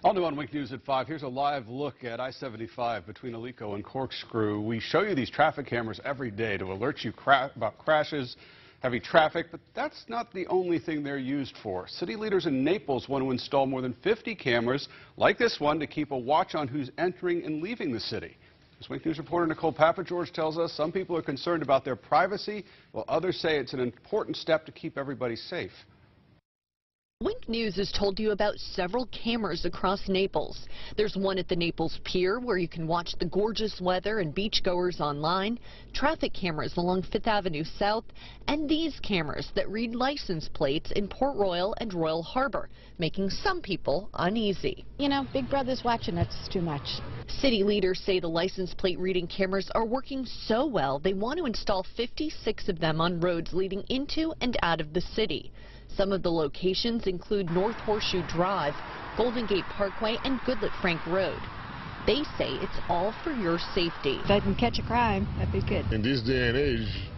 All new on Wink News at 5. Here's a live look at I-75 between Alico and Corkscrew. We show you these traffic cameras every day to alert you about crashes, heavy traffic, but that's not the only thing they're used for. City leaders in Naples want to install more than 50 cameras like this one to keep a watch on who's entering and leaving the city. As Wink News reporter Nicole Papageorge tells us, some people are concerned about their privacy, while others say it's an important step to keep everybody safe. Wink News has told you about several cameras across Naples. There's one at the Naples Pier where you can watch the gorgeous weather and beachgoers online, traffic cameras along 5th Avenue South, and these cameras that read license plates in Port Royal and Royal Harbor, making some people uneasy. You know, Big Brother's watching us too much. City leaders say the license plate reading cameras are working so well they want to install 56 of them on roads leading into and out of the city. Some of the locations include North Horseshoe Drive, Golden Gate Parkway, and Goodlet Frank Road. They say it's all for your safety. If I can catch a crime, that'd be good. In this day and age,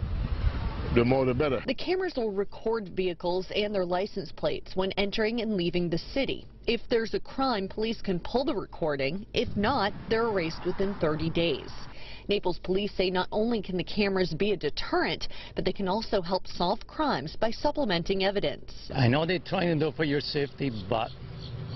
the more the better. The cameras will record vehicles and their license plates when entering and leaving the city. If there's a crime, police can pull the recording. If not, they're erased within 30 days. Naples police say not only can the cameras be a deterrent, but they can also help solve crimes by supplementing evidence. I know they're trying to do it for your safety, but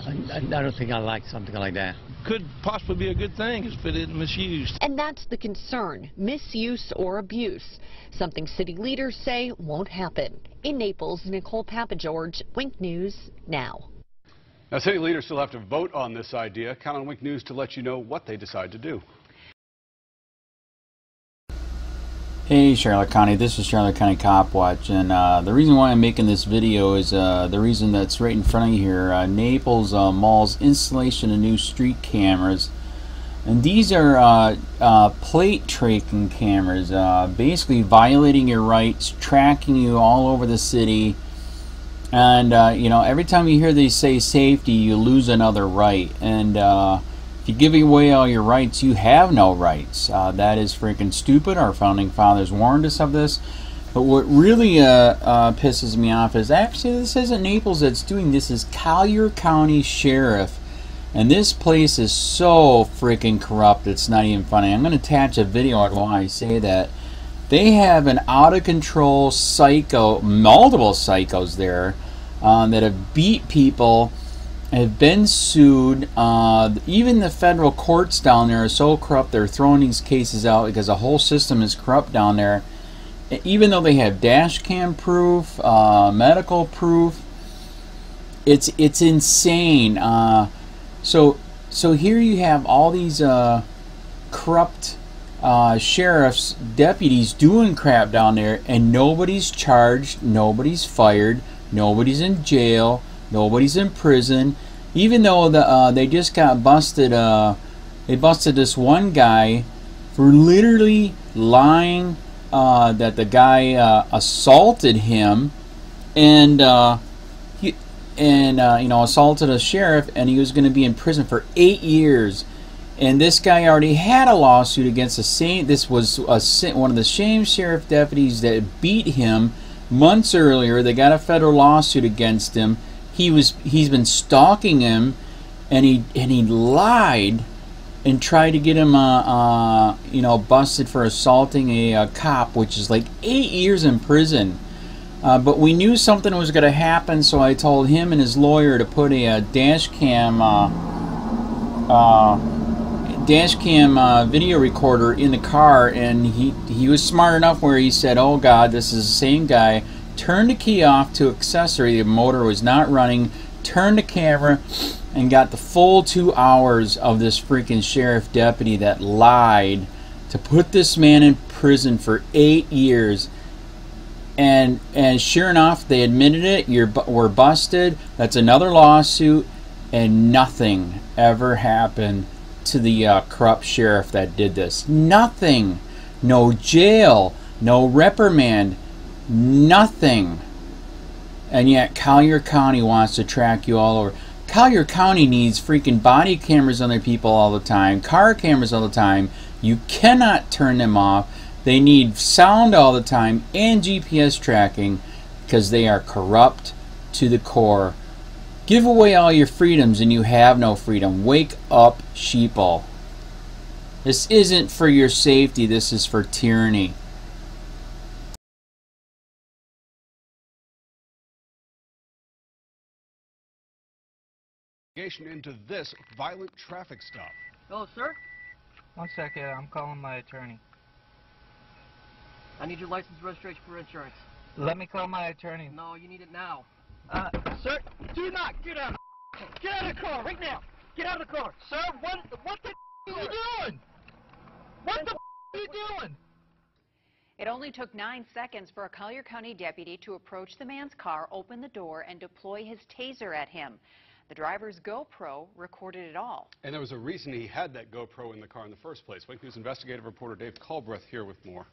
I don't think I like something like that. Could possibly be a good thing if it isn't misused. And that's the concern, misuse or abuse. Something city leaders say won't happen. In Naples, Nicole Papageorge, Wink News Now. Now, city leaders still have to vote on this idea. Count on Wink News to let you know what they decide to do. Hey Charlotte County, this is Charlotte County COPWATCH, and the reason why I'm making this video is the reason that's right in front of you here. Naples Mall's installation of new street cameras, and these are plate tracking cameras, basically violating your rights, tracking you all over the city, and you know, every time you hear they say safety, you lose another right, and if you give away all your rights, you have no rights. That is freaking stupid. Our founding fathers warned us of this. But what really pisses me off is actually this isn't Naples that's doing this. Is Collier County Sheriff. And this place is so freaking corrupt, it's not even funny. I'm going to attach a video on why I say that. They have an out-of-control psycho, multiple psychos there that have beat people, have been sued. Even the federal courts down there are so corrupt they're throwing these cases out because the whole system is corrupt down there. Even though they have dash cam proof, medical proof, it's insane. So here you have all these corrupt sheriffs, deputies doing crap down there, and nobody's charged, nobody's fired, nobody's in jail, nobody's in prison. Even though they just got busted, they busted this one guy for literally lying that the guy assaulted him, and you know, assaulted a sheriff, and he was going to be in prison for 8 years. And this guy already had a lawsuit against the same. This was one of the same sheriff deputies that beat him months earlier. They got a federal lawsuit against him. He's been stalking him, and he lied and tried to get him you know, busted for assaulting a cop, which is like 8 years in prison. But we knew something was going to happen, so I told him and his lawyer to put a dash cam video recorder in the car, and he was smart enough where he said, "Oh God, this is the same guy." Turned the key off to accessory, the motor was not running, turned the camera, and got the full 2 hours of this freaking sheriff deputy that lied to put this man in prison for 8 years. And sure enough, they admitted it. We're busted. That's another lawsuit, and nothing ever happened to the corrupt sheriff that did this. Nothing. No jail. No reprimand. Nothing. And yet Collier County wants to track you all over. Collier County needs freaking body cameras on their people all the time, car cameras all the time. You cannot turn them off. They need sound all the time and GPS tracking because they are corrupt to the core. Give away all your freedoms and you have no freedom. Wake up, sheeple. This isn't for your safety, this is for tyranny. Into this violent traffic stop. Hello, sir? 1 second, I'm calling my attorney. I need your license registration for insurance. Let me call my attorney. No, you need it now. Sir, do not get out of the car right now. Get out of the car. Sir, what the are you doing? What the are you doing? It only took 9 seconds for a Collier County deputy to approach the man's car, open the door, and deploy his taser at him. The driver's GoPro recorded it all. And there was a reason he had that GoPro in the car in the first place. Wink News investigative reporter Dave Culbreth here with more.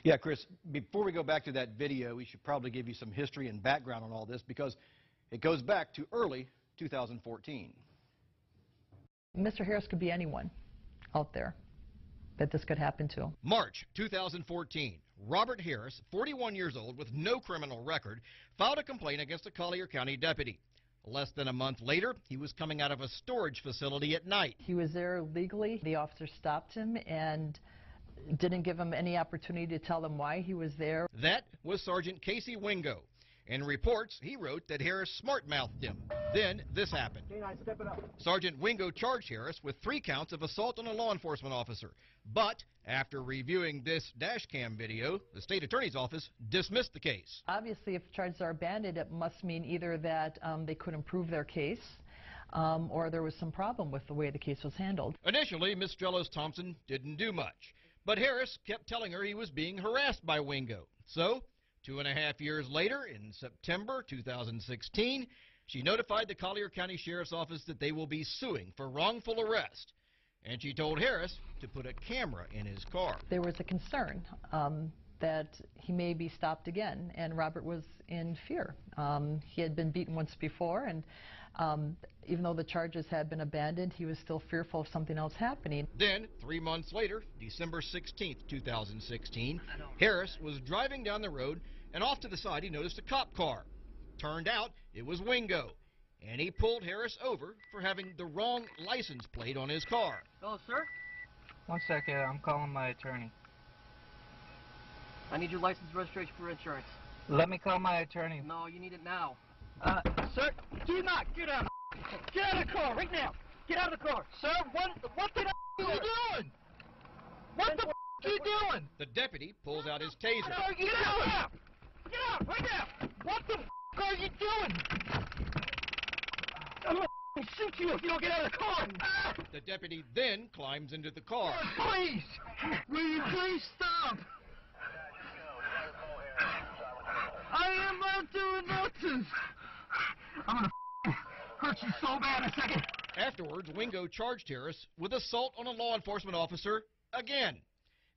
Yeah, Chris, before we go back to that video, we should probably give you some history and background on all this because it goes back to early 2014. Mr. Harris could be anyone out there that this could happen to. March 2014. Robert Harris, 41 years old with no criminal record, filed a complaint against a Collier County deputy. Less than a month later, he was coming out of a storage facility at night. He was there legally. The officer stopped him and didn't give him any opportunity to tell them why he was there. That was Sergeant Kasey Wingo. In reports, he wrote that Harris smart-mouthed him. Then this happened. Sergeant Wingo charged Harris with 3 counts of assault on a law enforcement officer. But after reviewing this dash cam video, the state attorney's office dismissed the case. Obviously, if charges are abandoned, it must mean either that they couldn't prove their case or there was some problem with the way the case was handled. Initially, Ms. Strellos-Thompson didn't do much. But Harris kept telling her he was being harassed by Wingo. So 2.5 years later, in September 2016, she notified the Collier County Sheriff's Office that they will be suing for wrongful arrest. And she told Harris to put a camera in his car. There was a concern that he may be stopped again, and Robert was in fear. He had been beaten once before, and even though the charges had been abandoned, he was still fearful of something else happening. Then, 3 months later, December 16th, 2016, Harris was driving down the road, and off to the side he noticed a cop car. Turned out it was Wingo, and he pulled Harris over for having the wrong license plate on his car. Hello, sir? 1 second, I'm calling my attorney. I need your license registration for insurance. Let me call my attorney. No, you need it now. Sir, do not get out of the car right now. Get out of the car. Sir, what the are you doing? What the are you doing? The deputy pulls out his taser. What are you doing? Get out right now. What the are you doing? I'm gonna shoot you if you don't get out of the car. The deputy then climbs into the car. Please, will you please stop? I am not doing nothing. I'm gonna hurt you so bad in a second. Afterwards, Wingo charged Harris with assault on a law enforcement officer again,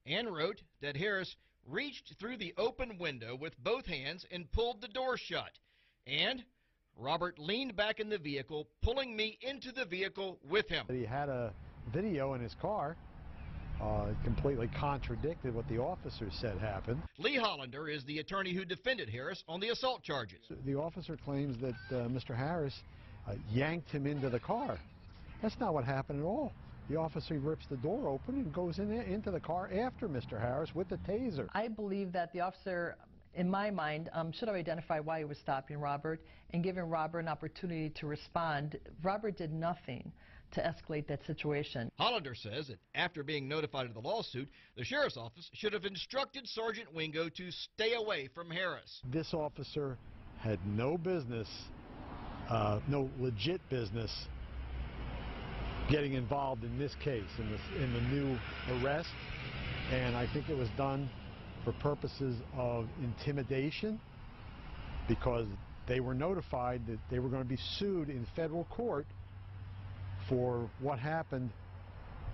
and wrote that Harris reached through the open window with both hands and pulled the door shut. And Robert leaned back in the vehicle, pulling me into the vehicle with him. He had a video in his car. Completely contradicted what the officer said happened. Lee Hollander is the attorney who defended Harris on the assault charges. The officer claims that Mr. Harris yanked him into the car. That's not what happened at all. The officer rips the door open and goes into the car after Mr. Harris with the taser. I believe that the officer, in my mind, should have identified why he was stopping Robert and given Robert an opportunity to respond. Robert did nothing to escalate that situation. Hollander says that after being notified of the lawsuit, the sheriff's office should have instructed Sergeant Wingo to stay away from Harris. This officer had no business, no legit business, getting involved in this case, in the new arrest, and I think it was done for purposes of intimidation because they were notified that they were going to be sued in federal court for what happened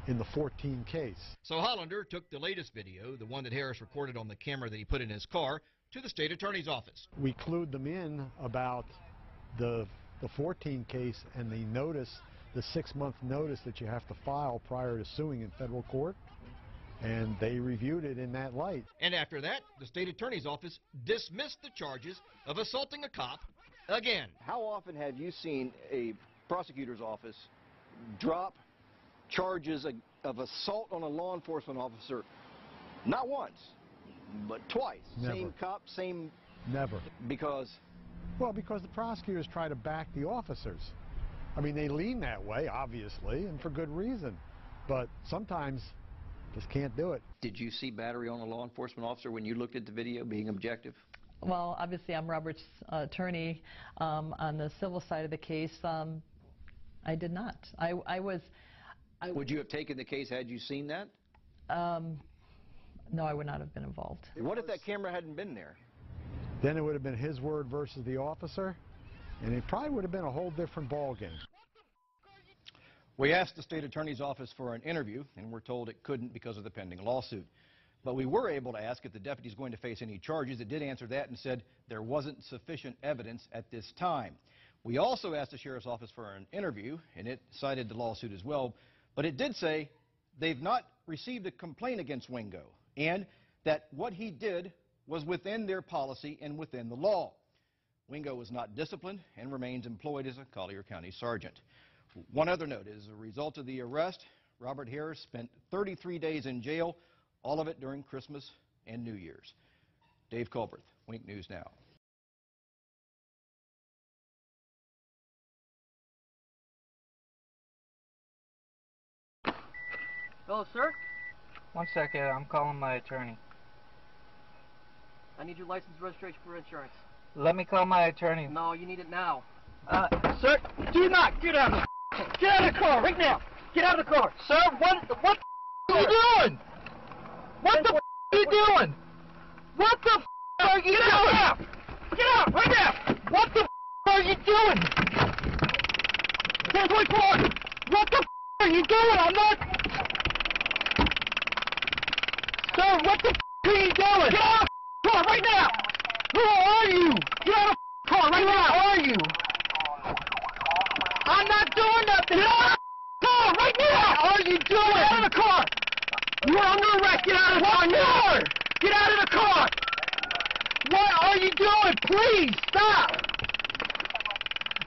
in the 14 case. So Hollander took the latest video, the one that Harris recorded on the camera that he put in his car, to the state attorney's office. We clued them in about the 14 case and the notice, the 6-month notice that you have to file prior to suing in federal court, and they reviewed it in that light. And after that, the state attorney's office dismissed the charges of assaulting a cop again. How often have you seen a prosecutor's office drop charges of assault on a law enforcement officer? Not once, but twice. Never. Same cop, same... Never. Because? Well, because the prosecutors try to back the officers. I mean, they lean that way, obviously, and for good reason. But sometimes just can't do it. Did you see battery on a law enforcement officer when you looked at the video, being objective? Well, obviously, I'm Robert's attorney on the civil side of the case. I did not. Would you have taken the case had you seen that? No, I would not have been involved. What if that camera hadn't been there? Then it would have been his word versus the officer, and it probably would have been a whole different ballgame. We asked the state attorney's office for an interview, and we're told it couldn't because of the pending lawsuit. But we were able to ask if the deputy's going to face any charges. It did answer that and said there wasn't sufficient evidence at this time. We also asked the sheriff's office for an interview, and it cited the lawsuit as well. But it did say they've not received a complaint against Wingo, and that what he did was within their policy and within the law. Wingo was not disciplined and remains employed as a Collier County sergeant. One other note, as a result of the arrest, Robert Harris spent 33 days in jail, all of it during Christmas and New Year's. Dave Culberth, Wink News Now. Hello, sir? 1 second, I'm calling my attorney. I need your license and registration for insurance. Let me call my attorney. No, you need it now. Sir, do not get out of the car right now. Get out of the car. Sir, what are you doing? What the are you doing? What the are you doing? Out. Get out right now. What the are you doing? 1024. What the are you doing? I'm not. Sir, what the are you doing? Get out of the car right now. Who are you? Get out of the car right now. Who are you? I'm not doing nothing. Get out of the car right now. What are you doing? Get out of the car. You're under arrest. Get out of the car. Get out of the car. What are you doing? Please stop.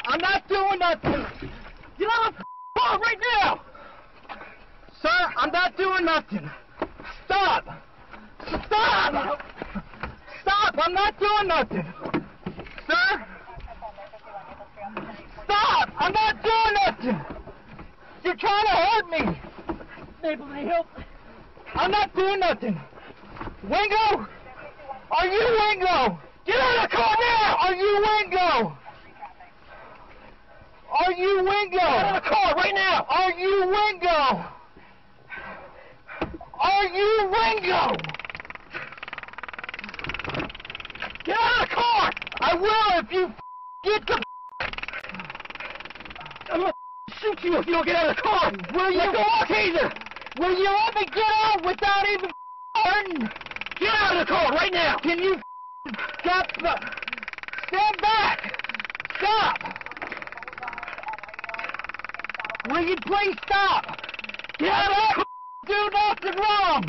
I'm not doing nothing. Get out of the car right now. Sir, I'm not doing nothing. Stop. Stop. Stop. I'm not doing nothing. Sir. Stop. I'm not doing nothing. You're trying to hurt me. Able to help. I'm not doing nothing. Wingo? Are you Wingo? Get out of the car now! Are you Wingo? Are you Wingo? Get out of the car right now! Are you Wingo? Are you Wingo? Get out of the car! I will if you get the I'm gonna shoot you if you don't get out of the car! Will you taser? Will you let me get out without even hurting? Get out of the car right now! Can you stop? Stand back! Stop! Will you please stop? Get out of the car! Do nothing wrong!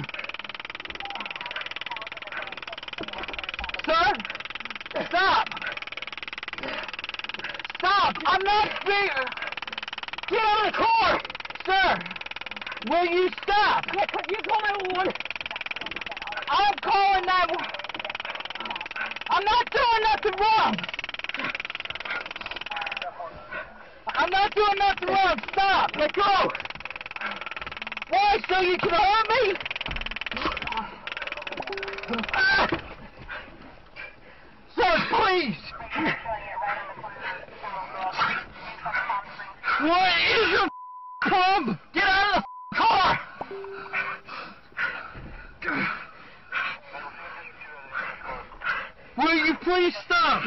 Sir? Stop! Stop! I'm not speaking! Get out of the car! Sir! Will you stop? You call 911! I'm calling 911! I'm not doing nothing wrong! I'm not doing nothing wrong! Stop! Let go! Why? So you can hurt me? Sir, please! What is your problem? Get out of the car! Will you please stop?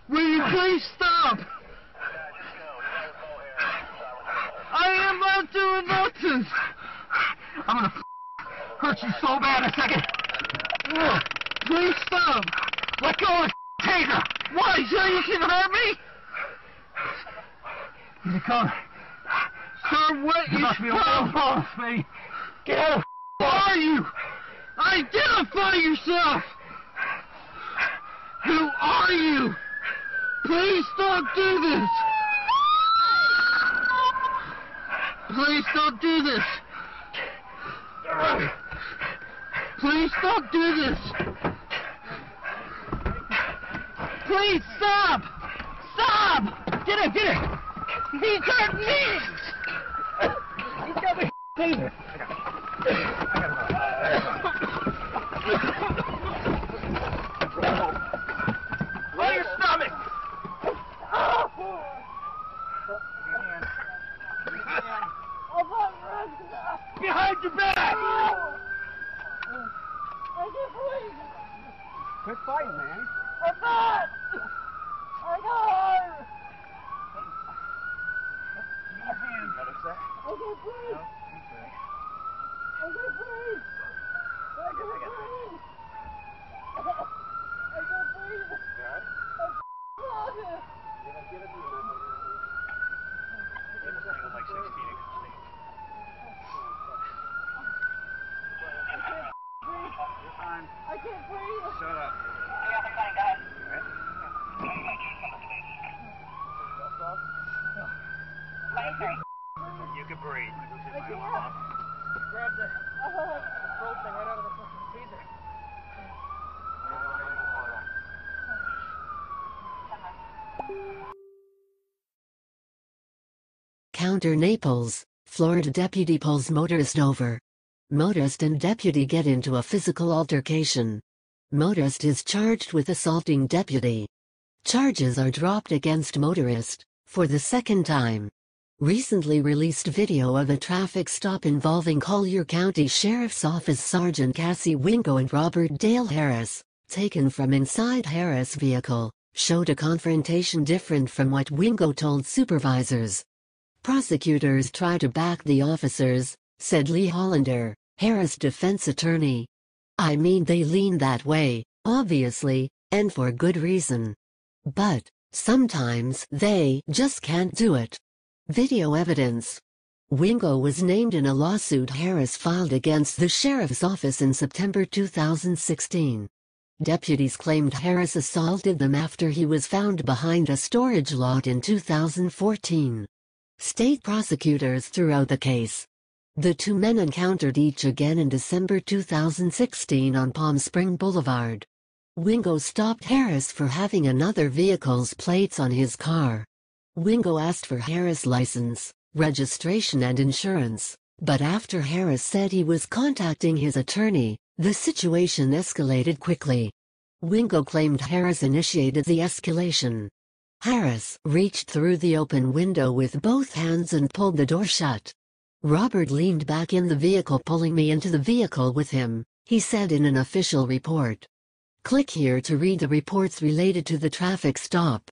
Will you please stop? I am not doing nothing. I'm gonna hurt you so bad in a second. Please stop. Let go of the taser. Why? So you can hurt me? Here you come. Sir, what is your problem? Get out of the car. Who are you? Identify yourself. Who are you? Please don't do this. Please don't do this. Please don't do this. Please stop. Stop. Get it, get it. He's hurt me. He's got me taser. On your stomach. Behind your back. I can't breathe. Quit fighting, man. I'm not. I got hurt. Your hand. I can't breathe. I can't breathe. I can't breathe. I can't breathe. I can't breathe. Shut up. You can breathe. I can't. Grab the throat thing right out of the fucking freezer. Counter Naples, Florida deputy pulls motorist over. Motorist and deputy get into a physical altercation. Motorist is charged with assaulting deputy. Charges are dropped against motorist, for the second time. Recently released video of a traffic stop involving Collier County Sheriff's Office Sergeant Kasey Wingo and Robert Dale Harris, taken from inside Harris' vehicle, showed a confrontation different from what Wingo told supervisors. Prosecutors try to back the officers, said Lee Hollander, Harris' defense attorney. I mean, they lean that way, obviously, and for good reason. But sometimes they just can't do it. Video evidence. Wingo was named in a lawsuit Harris filed against the sheriff's office in September 2016. Deputies claimed Harris assaulted them after he was found behind a storage lot in 2014. State prosecutors threw out the case. The two men encountered each again in December 2016 on Palm Spring Boulevard. Wingo stopped Harris for having another vehicle's plates on his car. Wingo asked for Harris' license, registration and insurance, but after Harris said he was contacting his attorney, the situation escalated quickly. Wingo claimed Harris initiated the escalation. Harris reached through the open window with both hands and pulled the door shut. Robert leaned back in the vehicle, pulling me into the vehicle with him, he said in an official report. Click here to read the reports related to the traffic stop.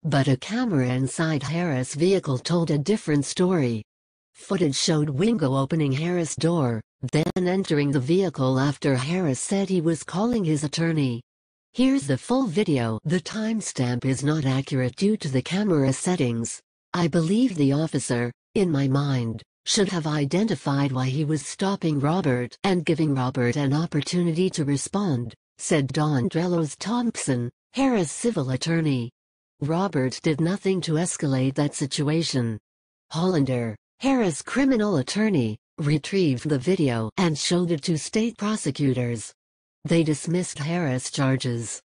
But a camera inside Harris' vehicle told a different story. Footage showed Wingo opening Harris' door, then entering the vehicle after Harris said he was calling his attorney. Here's the full video. The timestamp is not accurate due to the camera settings. I believe the officer, in my mind, should have identified why he was stopping Robert and giving Robert an opportunity to respond, said Don Drelos Thompson, Harris' civil attorney. Robert did nothing to escalate that situation. Hollander, Harris' criminal attorney, retrieved the video and showed it to state prosecutors. They dismissed Harris' charges.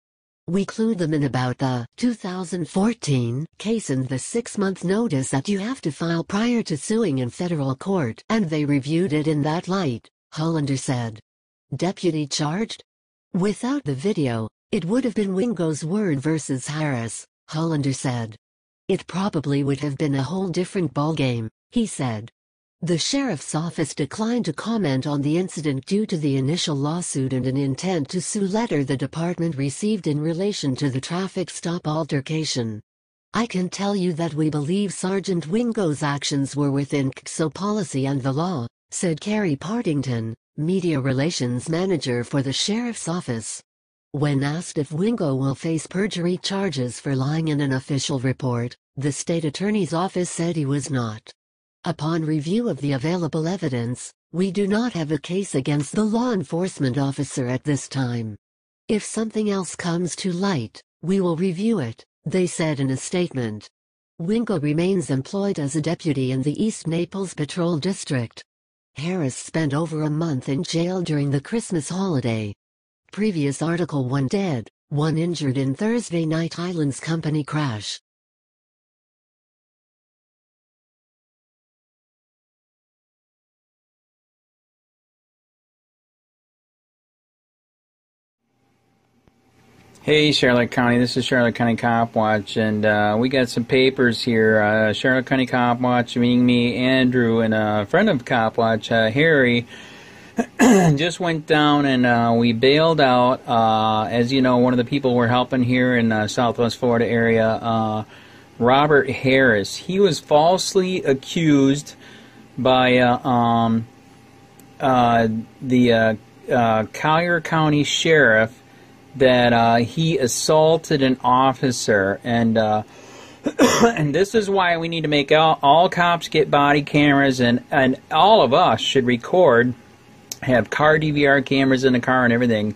We clued them in about the 2014 case and the 6-month notice that you have to file prior to suing in federal court, and they reviewed it in that light, Hollander said. Deputy charged? Without the video, it would have been Wingo's word versus Harris, Hollander said. It probably would have been a whole different ballgame, he said. The sheriff's office declined to comment on the incident due to the initial lawsuit and an intent to sue letter the department received in relation to the traffic stop altercation. I can tell you that we believe Sergeant Wingo's actions were within COPWA policy and the law, said Carrie Partington, media relations manager for the sheriff's office. When asked if Wingo will face perjury charges for lying in an official report, the state attorney's office said he was not. Upon review of the available evidence, we do not have a case against the law enforcement officer at this time. If something else comes to light, We will review it, they said in a statement. Wingo remains employed as a deputy in the East Naples Patrol District. Harris spent over a month in jail during the Christmas holiday. Previous article: 1 dead, 1 injured in Thursday night Highlands Company crash. Hey Charlotte County, this is Charlotte County Cop Watch, and we got some papers here. Charlotte County Cop Watch, me, Andrew, and a friend of Cop Watch, Harry, just went down and we bailed out, as you know, one of the people we're helping here in Southwest Florida area, Robert Harris. He was falsely accused by the Collier County Sheriff that he assaulted an officer, and and this is why we need to make all cops get body cameras, and all of us should record, have car DVR cameras in the car and everything,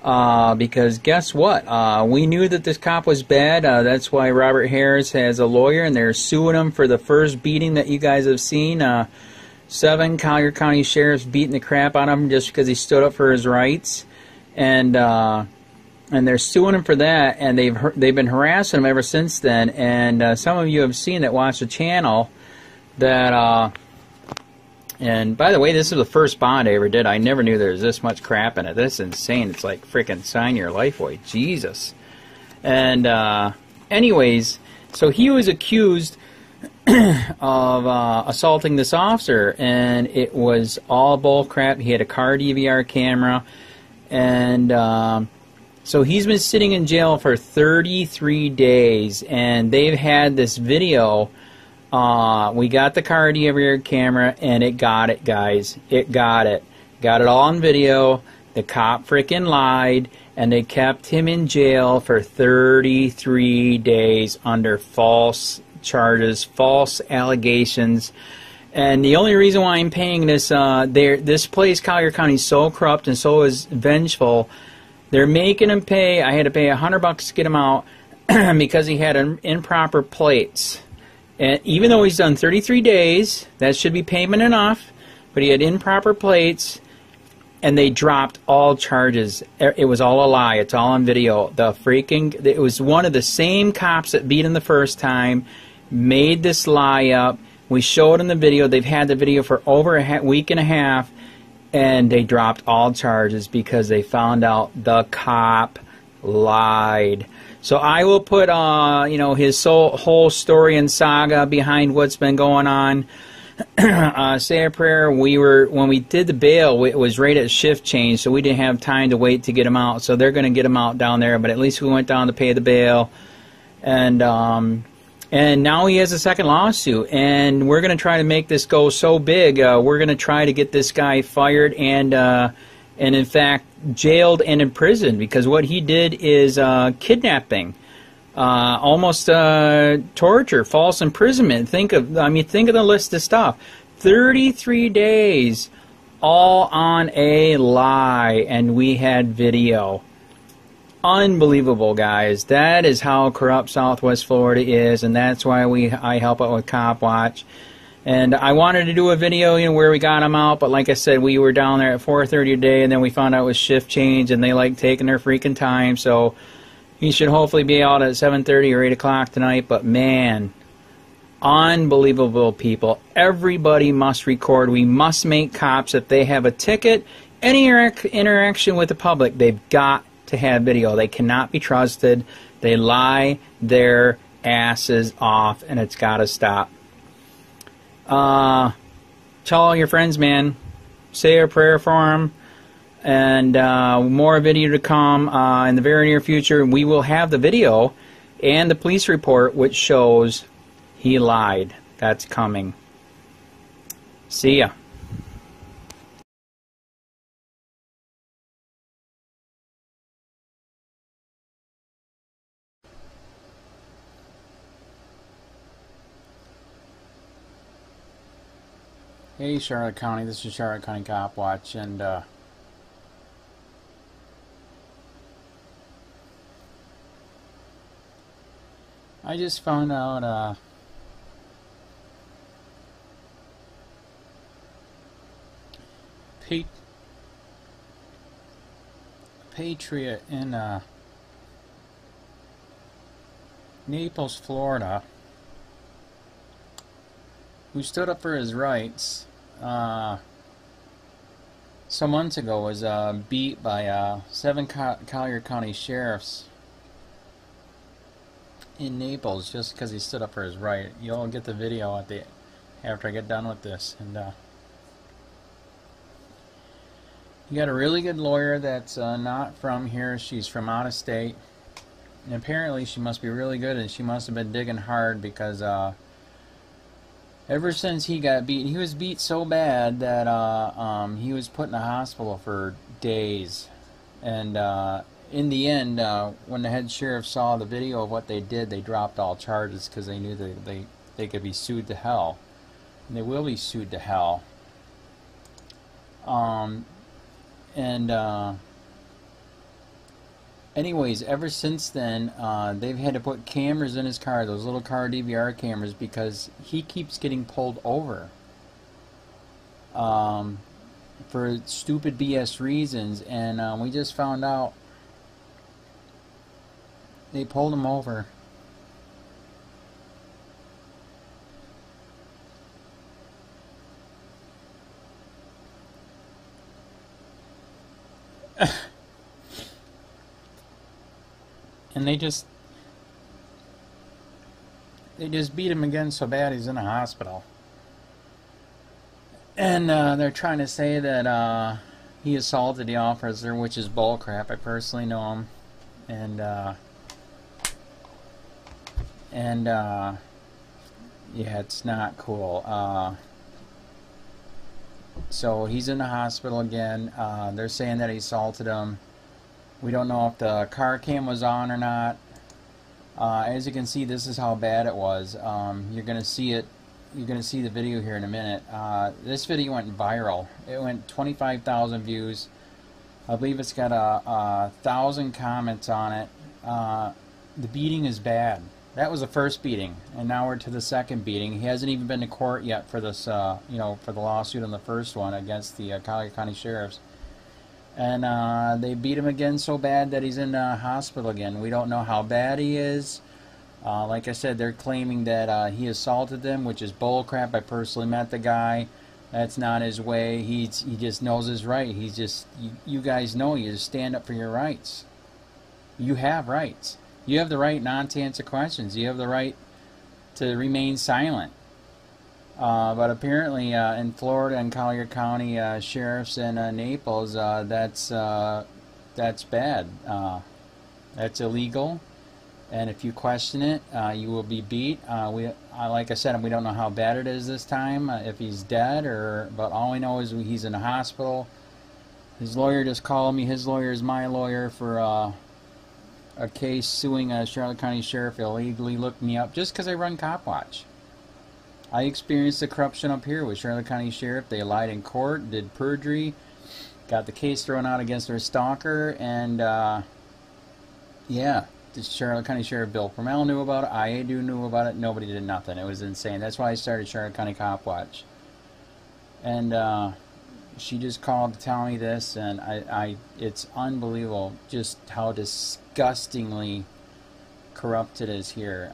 because guess what? We knew that this cop was bad. That's why Robert Harris has a lawyer, and they're suing him for the first beating that you guys have seen. 7 Collier County sheriffs beating the crap out of him just because he stood up for his rights, and they're suing him for that, and they've been harassing him ever since then. And some of you have seen that, watch the channel, that and by the way, this is the first bond I ever did. I never knew there was this much crap in it. This is insane. It's like freaking sign your life away. Jesus. And anyways, so he was accused of assaulting this officer, and it was all bull crap. He had a car DVR camera, and so he's been sitting in jail for 33 days, and they've had this video. We got the car DVR camera, and it got it, guys. It got it. Got it all on video. The cop freaking lied, and they kept him in jail for 33 days under false charges, false allegations. And the only reason why I'm paying this, this place, Collier County, is so corrupt and so is vengeful. They're making him pay. I had to pay $100 to get him out because he had improper plates. And even though he's done 33 days, that should be payment enough, but he had improper plates, and they dropped all charges. It was all a lie. It's all on video. It was one of the same cops that beat him the first time, made this lie up. We showed in the video. They've had the video for over a week and a half, and they dropped all charges because they found out the cop lied. So I will put, you know, his whole story and saga behind what's been going on. Say a prayer. When we did the bail, it was right at shift change, so we didn't have time to wait to get him out. So they're going to get him out down there, but at least we went down to pay the bail, and now he has a second lawsuit, and we're going to try to make this go so big. We're going to try to get this guy fired and in fact jailed and imprisoned, because what he did is kidnapping, almost torture, false imprisonment. Think of the list of stuff. 33 days, all on a lie, and we had video. Unbelievable, guys. That is how corrupt Southwest Florida is, and that's why I help out with Cop Watch. And I wanted to do a video, you know, where we got them out, but like I said, we were down there at 4:30 a day, and then we found out it was shift change, and they like taking their freaking time. So he should hopefully be out at 7:30 or 8 o'clock tonight. But man, unbelievable, people. Everybody must record. We must make cops, if they have a ticket, any interaction with the public, they've got to have video. They cannot be trusted. They lie their asses off, and it's got to stop. Tell all your friends, man. Say a prayer for them, and more video to come in the very near future. We will have the video and the police report which shows he lied. That's coming. See ya. Hey Charlotte County, this is Charlotte County Cop Watch, and I just found out Patriot in Naples, Florida, who stood up for his rights some months ago, was beat by 7 Collier County sheriffs in Naples just because he stood up for his right. You'll get the video at the after I get done with this. And you got a really good lawyer that's not from here. She's from out of state. And apparently she must be really good, and she must have been digging hard, because ever since he got beat, he was beat so bad that he was put in the hospital for days. And in the end, when the head sheriff saw the video of what they did, they dropped all charges because they knew they could be sued to hell. And they will be sued to hell. Anyways, ever since then, they've had to put cameras in his car, those little car DVR cameras, because he keeps getting pulled over for stupid BS reasons. And we just found out they pulled him over. And they just beat him again so bad he's in a hospital. And they're trying to say that he assaulted the officer, which is bullcrap. I personally know him. And yeah, it's not cool. So he's in the hospital again. They're saying that he assaulted him. We don't know if the car cam was on or not. As you can see, this is how bad it was. You're gonna see it. You're gonna see the video here in a minute. This video went viral. It went 25,000 views. I believe it's got 1,000 comments on it. The beating is bad. That was the first beating, and now we're to the second beating. He hasn't even been to court yet for this, you know, for the lawsuit on the first one against the Collier County sheriffs. And they beat him again so bad that he's in the hospital again. We don't know how bad he is. Like I said, they're claiming that he assaulted them, which is bullcrap. I personally met the guy. That's not his way. He just knows his right. He's just, you guys know, you just stand up for your rights. You have rights. You have the right not to answer questions. You have the right to remain silent. But apparently in Florida and Collier County sheriffs and Naples, that's bad. That's illegal, and if you question it, you will be beat. Like I said, we don't know how bad it is this time, if he's dead, but all we know is he's in the hospital. His lawyer just called me. His lawyer is my lawyer for a case suing a Charlotte County sheriff illegally. Looked me up just because I run COPWATCH. I experienced the corruption up here with Charlotte County Sheriff. They lied in court, did perjury, got the case thrown out against their stalker, and yeah, the Charlotte County Sheriff Bill PRUMMELL knew about it, IA knew about it, nobody did nothing. It was insane. That's why I started Charlotte County COPWATCH. And she just called to tell me this, and it's unbelievable just how disgustingly corrupt it is here.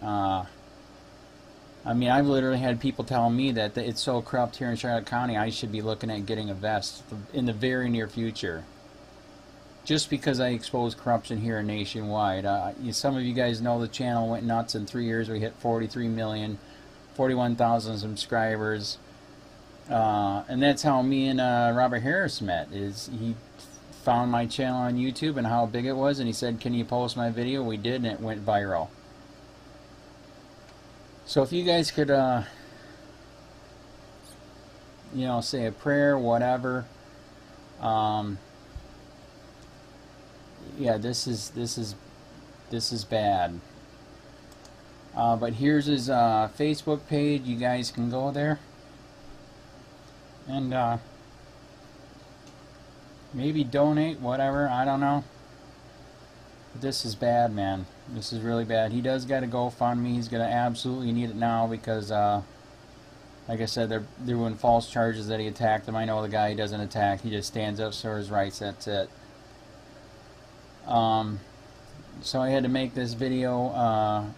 I mean, I've literally had people tell me that it's so corrupt here in Charlotte County, I should be looking at getting a vest in the very near future. Just because I expose corruption here nationwide. Some of you guys know the channel went nuts in 3 years. We hit 43 million, 41,000 subscribers. And that's how me and Robert Harris met. He found my channel on YouTube and how big it was, and he said, "Can you post my video?" We did, and it went viral. So if you guys could, you know, say a prayer, whatever. Yeah, this is bad. But here's his Facebook page. You guys can go there and maybe donate, whatever. I don't know. This is bad, man. This is really bad. He does got to GoFundMe. He's going to absolutely need it now because, like I said, they're doing false charges that he attacked him. I know the guy he doesn't attack. He just stands up for his rights. That's it. So I had to make this video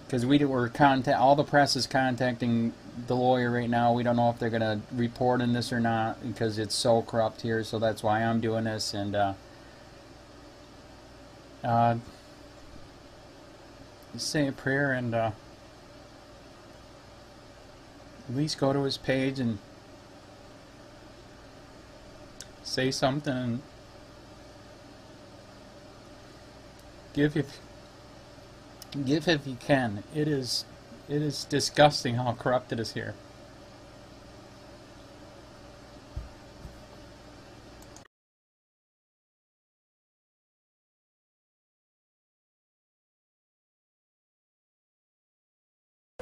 because all the press is contacting the lawyer right now. We don't know if they're going to report on this or not because it's so corrupt here. So that's why I'm doing this. And say a prayer and at least go to his page and say something and give if you can. It is disgusting how corrupt it is here.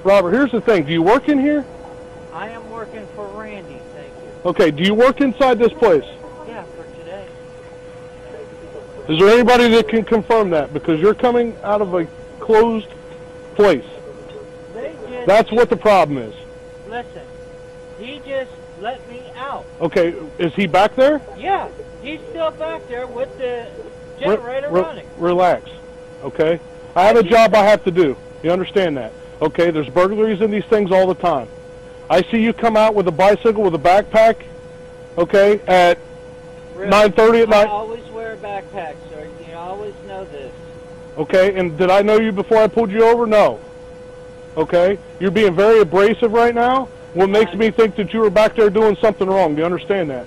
Robert, here's the thing. Do you work in here? I am working for Randy, thank you. Okay, do you work inside this place? Yeah, for today. Is there anybody that can confirm that? Because you're coming out of a closed place. That's what the problem is. Listen, he just let me out. Okay, is he back there? Yeah, he's still back there with the generator running. Relax, okay? I have a job I have to do. You understand that? Okay, there's burglaries in these things all the time. I see you come out with a bicycle with a backpack, okay, at 9:30 at night. I always wear a backpack, sir. You always know this. Okay, and did I know you before I pulled you over? No. Okay, you're being very abrasive right now. What makes me think that you were back there doing something wrong? Do you understand that?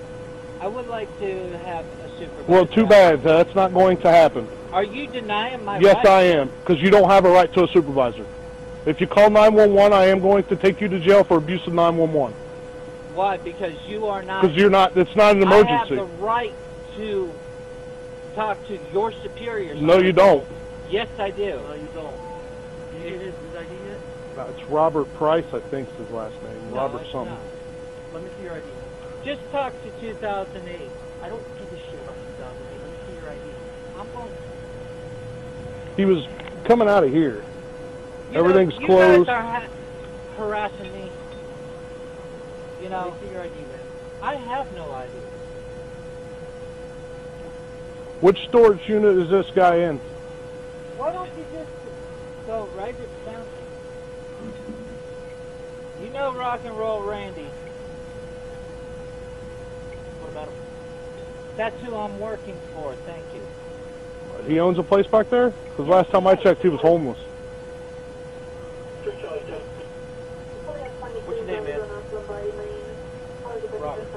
I would like to have a supervisor. Well, too bad. That's not going to happen. Are you denying my Yes, right? I am, because you don't have a right to a supervisor. If you call 911, I am going to take you to jail for abuse of 911. Why? Because you are not... Because you're not, it's not an emergency. I have the right to talk to your superiors. No, you don't. Yes, I do. No, you don't. Did you get his ID yet? It's Robert Price, I think is his last name. No, Robert it's something. not. Let me see your ID. Just talk to 2008. I don't give a shit about 2008. Let me see your ID. I'm going... He was coming out of here. Everything's you closed. You guys are harassing me. You know... Let me see your ID, man. I have no ID. Which storage unit is this guy in? Why don't you just go right to town? You know Rock and Roll Randy. What about him? That's who I'm working for, thank you. He owns a place back there? Because last time I checked, he was homeless. What's your name, man? Robert.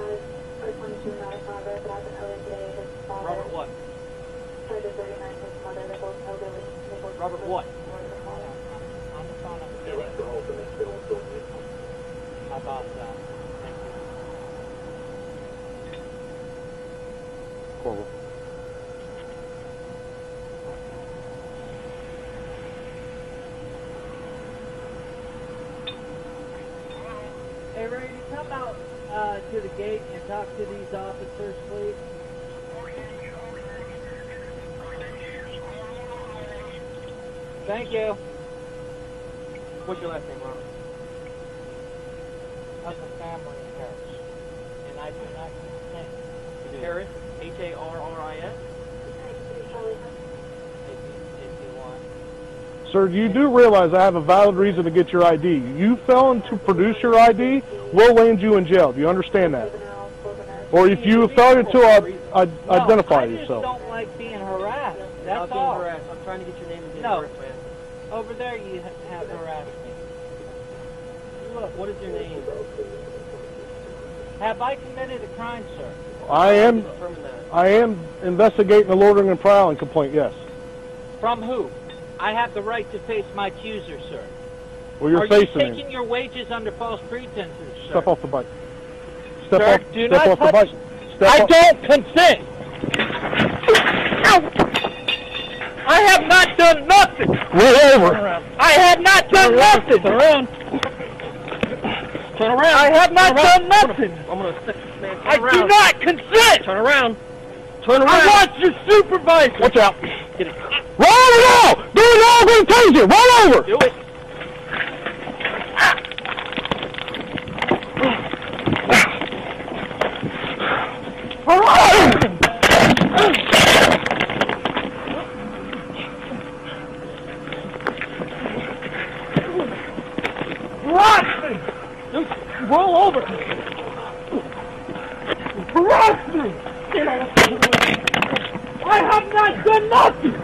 Robert what? Robert what? On the phone. How about that? Thank you. Horrible. Hey, Randy, come out to the gate and talk to these officers, please. Thank you. What's your last name, Robert? Of the family in Harris. And I do not consent. Harris? H-A-R-R-I-S? Sir, you do realize I have a valid reason to get your ID. You failing to produce your ID, we'll land you in jail. Do you understand that? Or if you fail to identify yourself. I just don't like being harassed. That's all. Harassed. I'm trying to get your name and date of birth, man. Over there you have harassed me. Look, what is your name? Have I committed a crime, sir? I am investigating a loitering and prowling complaint, yes. From who? I have the right to face my accuser, sir. Well, you're Are facing you him. taking your wages under false pretenses, sir? Step off the bike. Step Sir, off, do step not off the touch- bike. Step I off. don't consent! Ow! I have not done nothing! Roll over. I have not done nothing! Turn around. Turn around. I have not done nothing! I'm going to stick this man. I do not consent! Turn around. Turn around. I want your supervisor. Watch out. Get it. Roll over now! Do it now! I'm going to tase you! Roll over! Do it. All right! Dude, roll over. Harass me! I have not done nothing!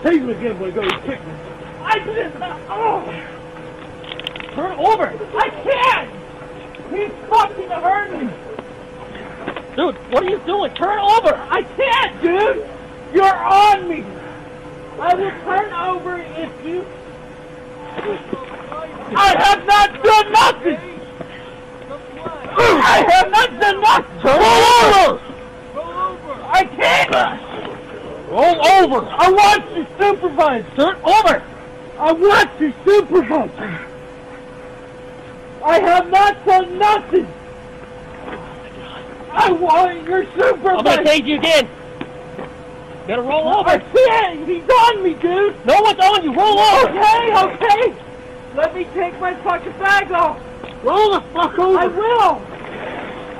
Tase me again, boy. Go. You kick me. I didn't. Oh! Turn over! I can't! He's fucking hurting me! Dude, what are you doing? Turn over! I can't, dude! You're on me! I will turn over if you... I have not done nothing! I have not done nothing! Roll over! I can't! Roll over! I want your supervisor! Turn over! I want your supervisor! I have not done nothing! I want your supervisor! I'm gonna take you again! Better roll over! I can't! He's on me, dude! No one's on you! Roll over! Okay, okay! Let me take my fucking bag off! Roll the fuck over! I will!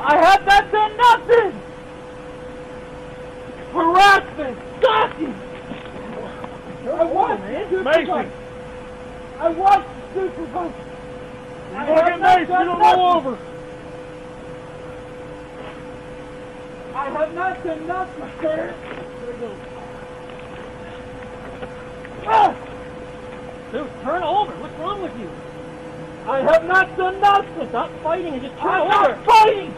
I have not done nothing! Harassment! Stalking! I want supervisor! I want supervisor! You're gonna get nice, you don't roll over! I have not done nothing, sir! Ah! Dude, turn over! What's wrong with you? I have not done nothing! Stop fighting and just turn over! I'm not fighting!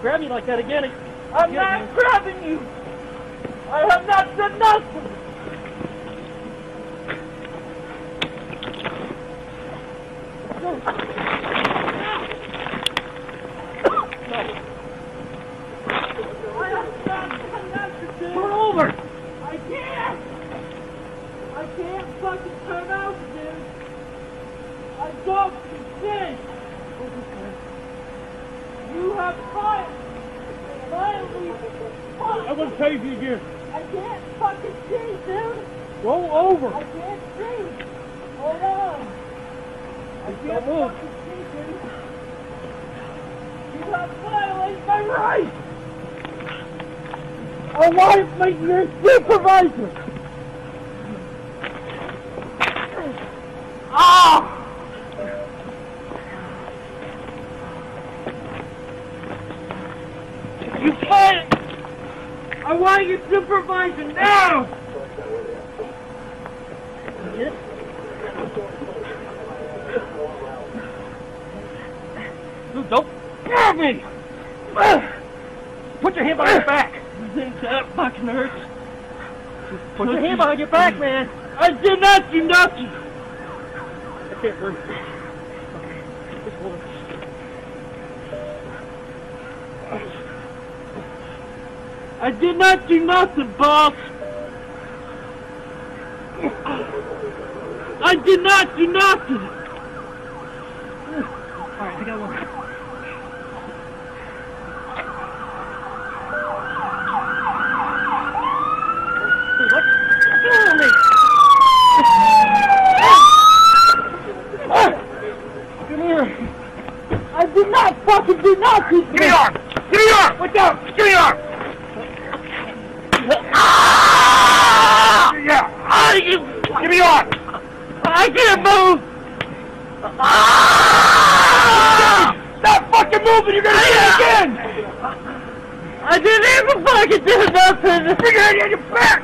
Grab me like that again. I'm not grabbing you! I have not done nothing! Turn over! I can't! I can't fucking turn out, dude! I don't consent! You have violently... I'm gonna tase you again. I can't fucking see, dude! Roll over! I can't see! Hold on! I can't fucking see, dude! You have violated my rights! I want to make your supervisor! Ah! You can't! I want your supervisor now! Dude, don't grab me! Put your hand behind your back! You think that fucking hurts? Put your hand behind your back, man! I did not do nothing! I can't breathe. Okay. Just hold it. I did not do nothing, boss! I did not do nothing! Alright, I got one. Come here. I did not fucking do nothing. Give me your arm. Give me your arm. What's up? Give me your arm. Yeah. Give me your arm. I can't move. Stop fucking moving. You're gonna do it again. I didn't even fucking do nothing. Bring your hand on your back.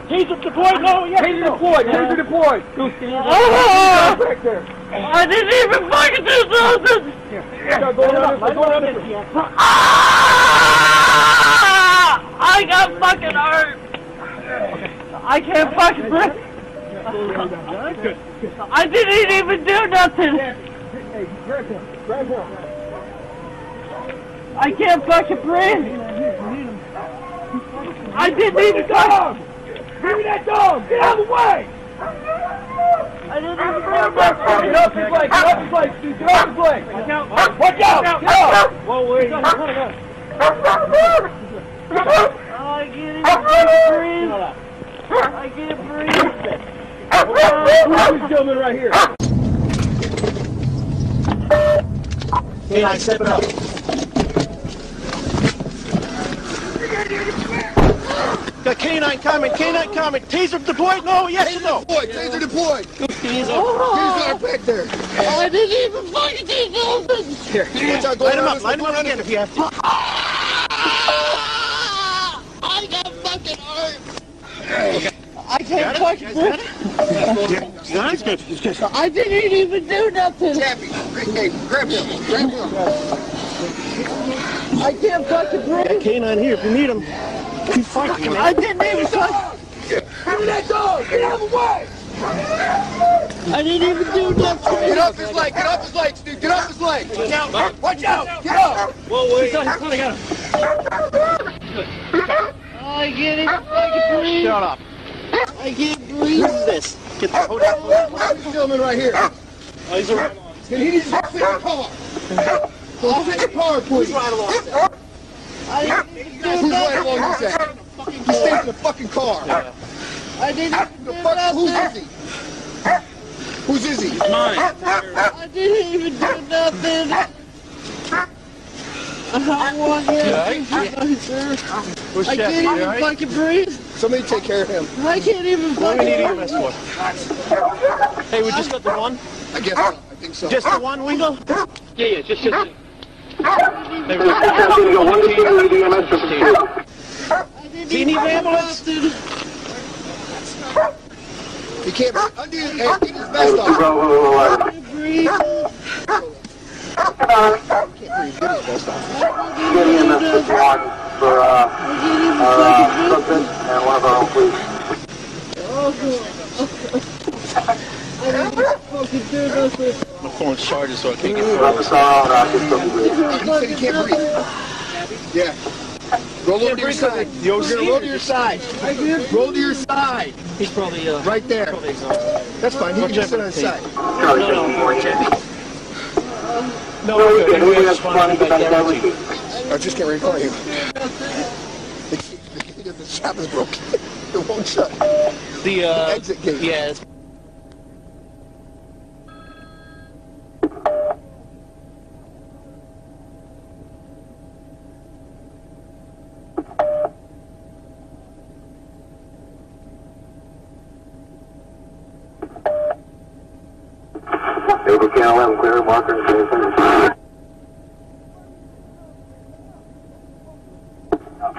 Taser deployed? No, yeah. Taser deployed. Taser deployed. I didn't even fucking do something. I got fucking hurt. I can't fucking breathe. I didn't even do nothing. Hey, grab him. Grab him. I can't fucking breathe. I didn't even dog! Give me that dog! Get out of the way! I didn't even do nothing. Get off his leg. Get off his leg, dude. Get off his leg. Watch out. Get out. Whoa, wait. I can't even breathe. I can't breathe. Who's gentleman right here? K9, step it up. Got K9 coming, K9 coming. Taser deployed? No, yes or no? Taser deployed. Taser back there. I didn't even fucking do nothing. Here, line him up again if you have to. I got fucking hurt. Okay. I can't fucking breathe. Yeah, he's good. He's good. I didn't even do nothing. Hey, grab him. Grab him. I can't fucking breathe. K9 here if you need him. Keep fighting, man. I didn't even touch. Give me that dog. Get out of the way. I didn't even do nothing. Get off his leg. Get off his legs, dude. Get off his legs. Watch out. Watch out. Get up. Whoa, wait. I got him. I can't even fucking breathe. Shut up. I can't breathe. What is this? Get the hold on. This gentleman right here. Oh, he's around. He needs to fit the car. So fit the car, please. I didn't even do Who's right along nothing. this end? He stays in the fucking car. I didn't even do Who's nothing. is he? Whose is he? Mine. I didn't even do nothing. I want him. Sir. I can't even fucking breathe. Somebody take care of him. I can't even What do we need fucking EMS for? Hey, we just got the one? I guess so. I think so. Just the one, Wingo? Yeah, just. Hey, breathe. Do you need an ambulance? He can't undo get his vest off. I can't breathe. Can't breathe. Get his vest off. Get EMS squad for something and one of our own police. I didn't fucking do nothing. My phone's charged, so I can't get He said he can't breathe. Yeah. Roll over to your side. You're gonna roll to your side. Roll to your side. He's probably right there. Probably exhausted. That's fine. He can just sit on his side. No, we're good. We're responding back there. I just can't recall you. The strap is broken. It won't shut. The exit gate. Yeah. It's Can 11 clear, marker and clear.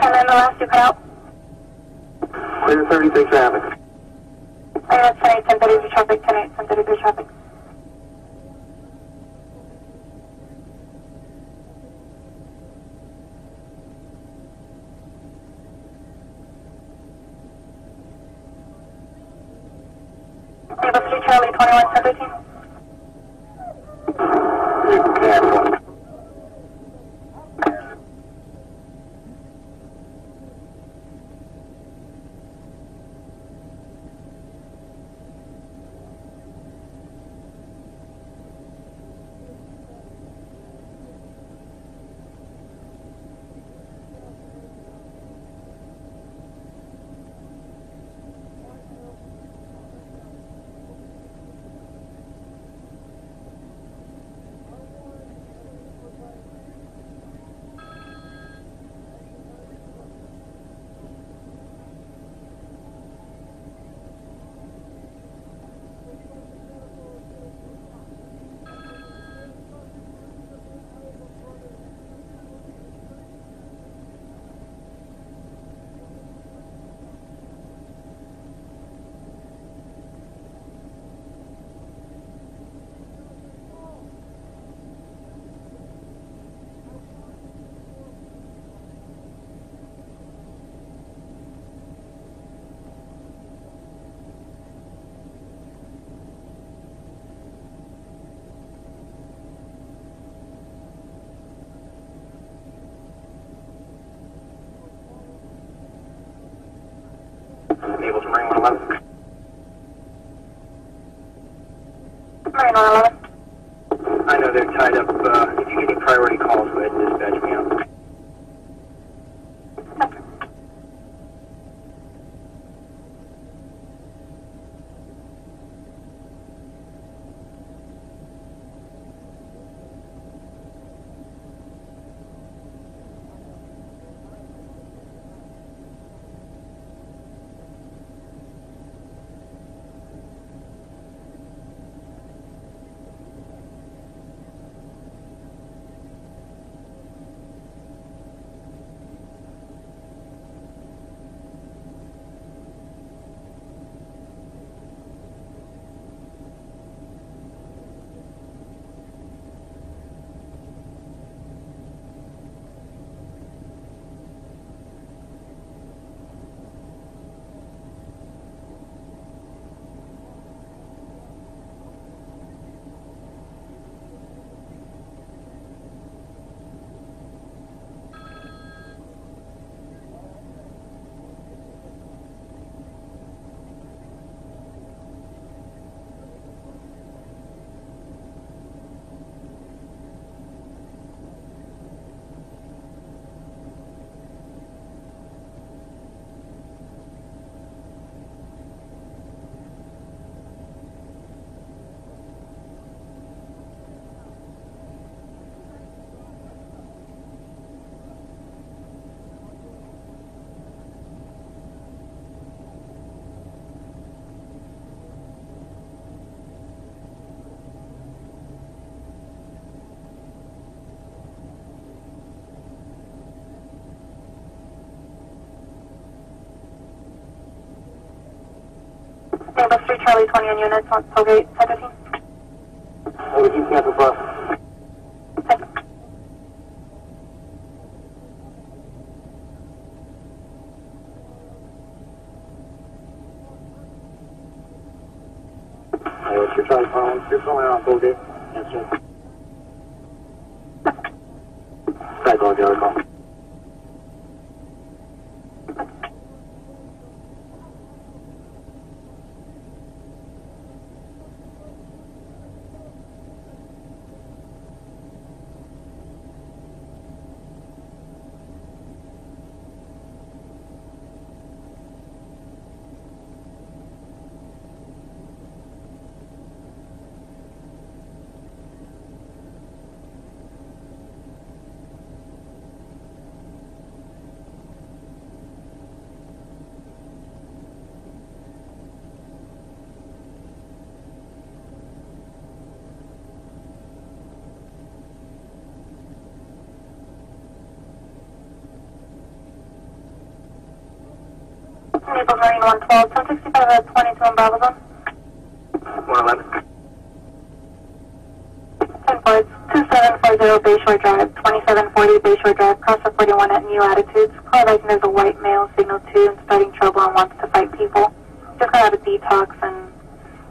And then the last two cut out. Clear 36 traffic. And that's 1033 traffic, 1033 traffic. Able 3 Charlie 21 1013. 111. I know they're tied up. If you get any priority calls, go ahead and dispatch me out. Bus 3 Charlie 20 on units on Tollgate 1015. Over you cancel bus. What's your Charlie phone? You're calling on Tollgate. Answer. Sidewalk, the other call. Naples Marine 112, 1065 at 22 on Bravo Zone. 111. 10 Fords, 2740 Bayshore Drive, 2740 Bayshore Drive, cross the 41 at new attitudes. Call like there's a white male, signal 2, and starting trouble and wants to fight people. Just got out of detox and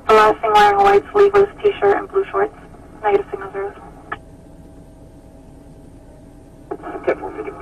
the last thing wearing a white sleeveless t-shirt and blue shorts. Negative signal 0. Okay, 451.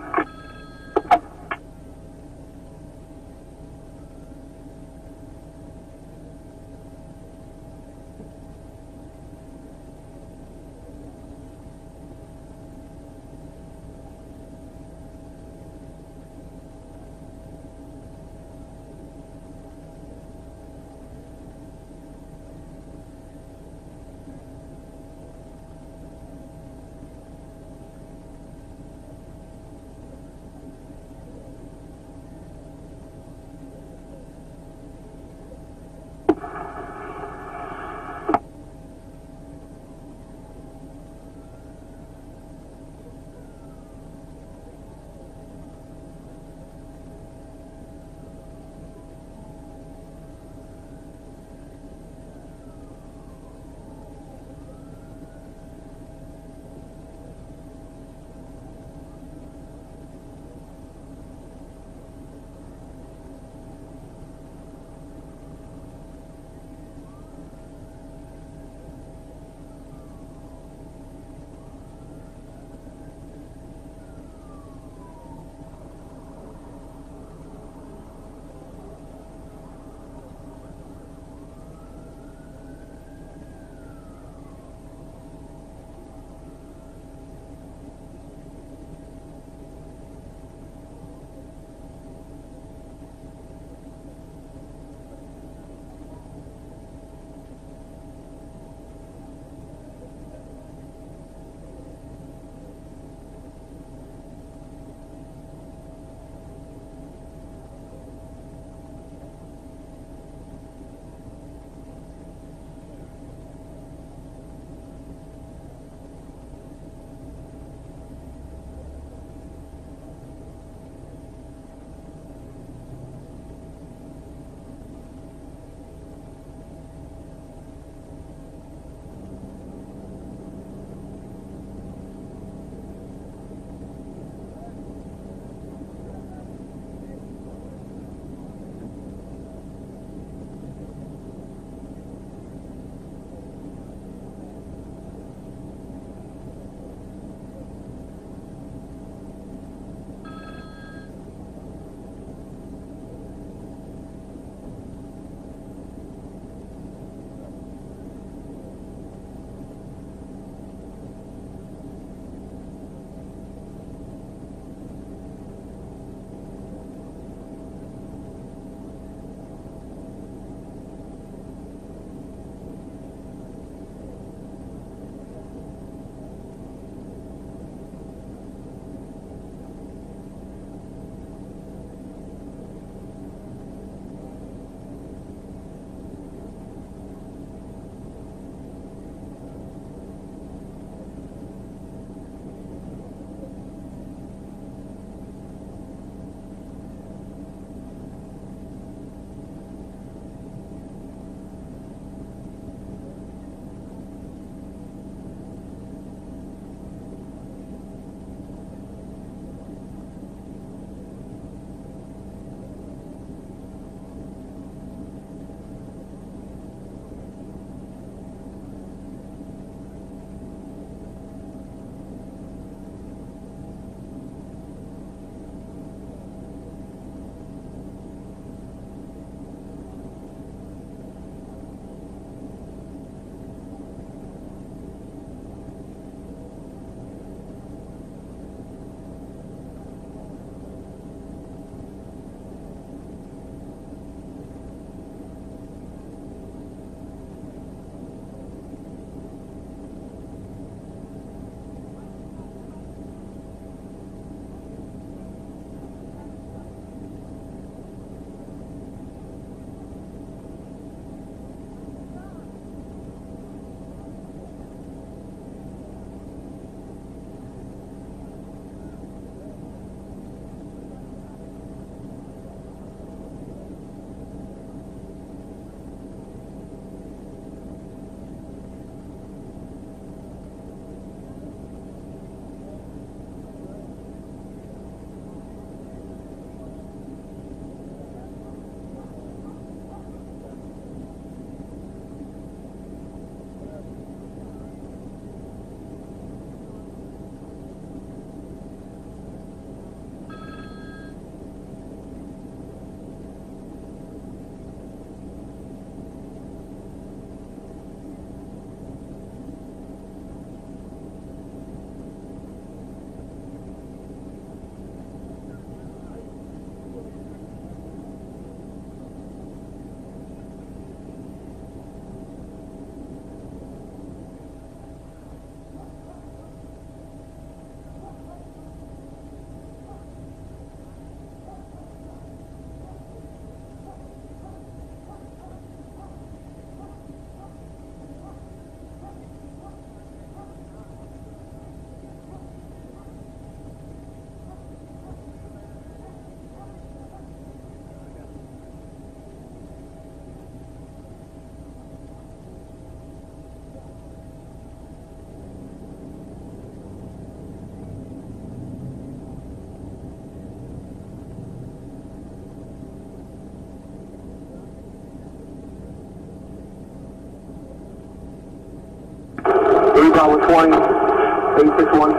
Bravo 20, 861.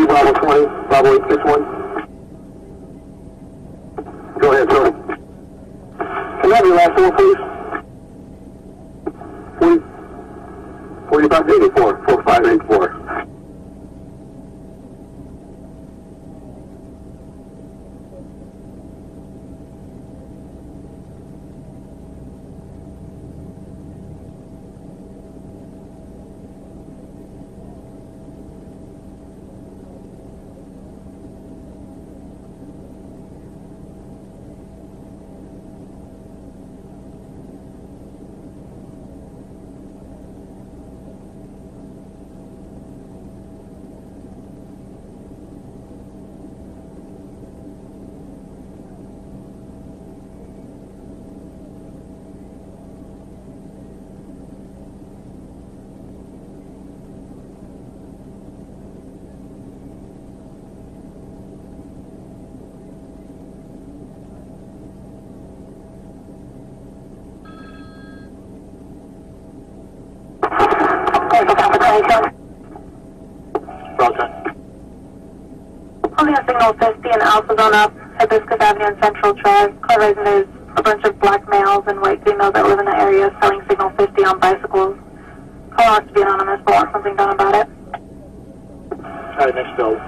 Bravo 20, Bravo 861. Go ahead, sir. Can I have your last one, please? 4584, 4584. Holding a signal 50 and Alpha Zone up, Hibiscus Avenue and Central Drive. Car reason is a bunch of black males and white females that live in the area selling signal 50 on bicycles. Call wants to be anonymous but wants something done about it. Alright, next bill.